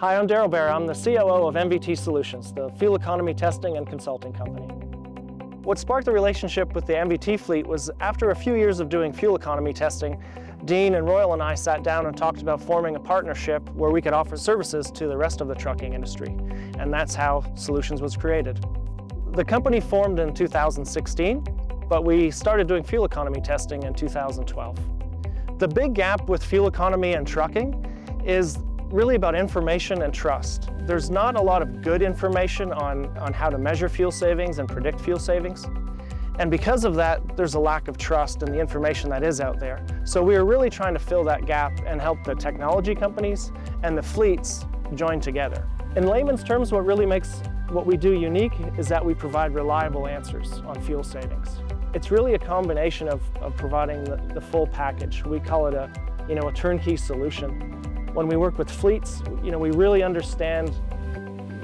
Hi, I'm Darryl Bear. I'm the COO of MVT Solutions, the fuel economy testing and consulting company. What sparked the relationship with the MVT fleet was after a few years of doing fuel economy testing, Dean and Royal and I sat down and talked about forming a partnership where we could offer services to the rest of the trucking industry. And that's how Solutions was created. The company formed in 2016, but we started doing fuel economy testing in 2012. The big gap with fuel economy and trucking is really about information and trust. There's not a lot of good information on how to measure fuel savings and predict fuel savings. And because of that, there's a lack of trust in the information that is out there. So we are really trying to fill that gap and help the technology companies and the fleets join together. In layman's terms, what really makes what we do unique is that we provide reliable answers on fuel savings. It's really a combination of providing the full package. We call it a turnkey solution. When we work with fleets, we really understand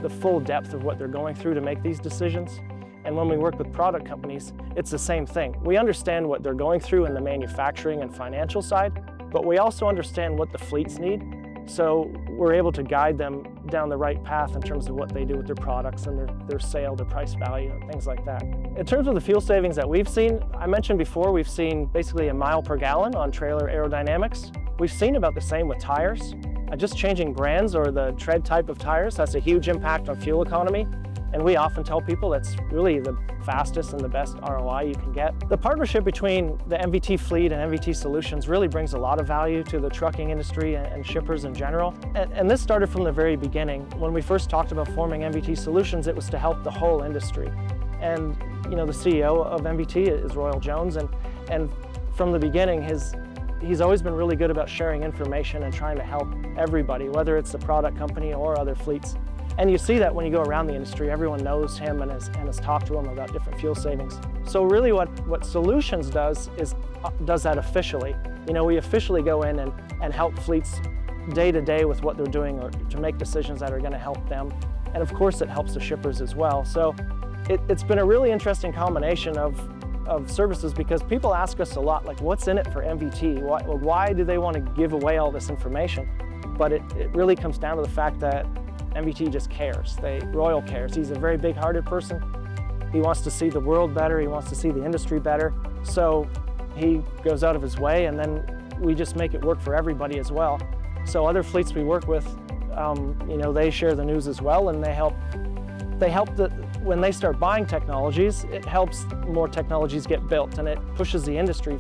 the full depth of what they're going through to make these decisions. And when we work with product companies, it's the same thing. We understand what they're going through in the manufacturing and financial side, but we also understand what the fleets need. So we're able to guide them down the right path in terms of what they do with their products and their sale, their price value, and things like that. In terms of the fuel savings that we've seen, I mentioned before, we've seen basically a mile per gallon on trailer aerodynamics. We've seen about the same with tires. Just changing brands or the tread type of tires, that's a huge impact on fuel economy. And we often tell people it's really the fastest and the best ROI you can get. The partnership between the MVT fleet and MVT Solutions really brings a lot of value to the trucking industry and shippers in general. And this started from the very beginning. When we first talked about forming MVT Solutions, it was to help the whole industry. And the CEO of MVT is Royal Jones, and from the beginning, he's always been really good about sharing information and trying to help everybody, whether it's the product company or other fleets. And you see that when you go around the industry, everyone knows him and has talked to him about different fuel savings. So really what Solutions does is does that officially. We officially go in and help fleets day to day with what they're doing or to make decisions that are going to help them. And of course it helps the shippers as well. So it's been a really interesting combination of services, because people ask us a lot, like, what's in it for MVT? Why do they want to give away all this information? But it really comes down to the fact that MVT just cares. Royal cares. He's a very big-hearted person. He wants to see the world better. He wants to see the industry better. So he goes out of his way, and then we just make it work for everybody as well. So other fleets we work with, they share the news as well, and they help when they start buying technologies, it helps more technologies get built, and it pushes the industry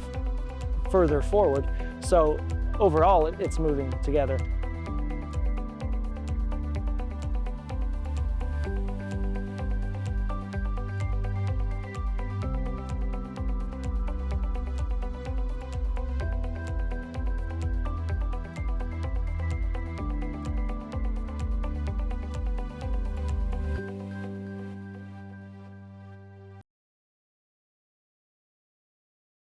further forward. So overall, it's moving together.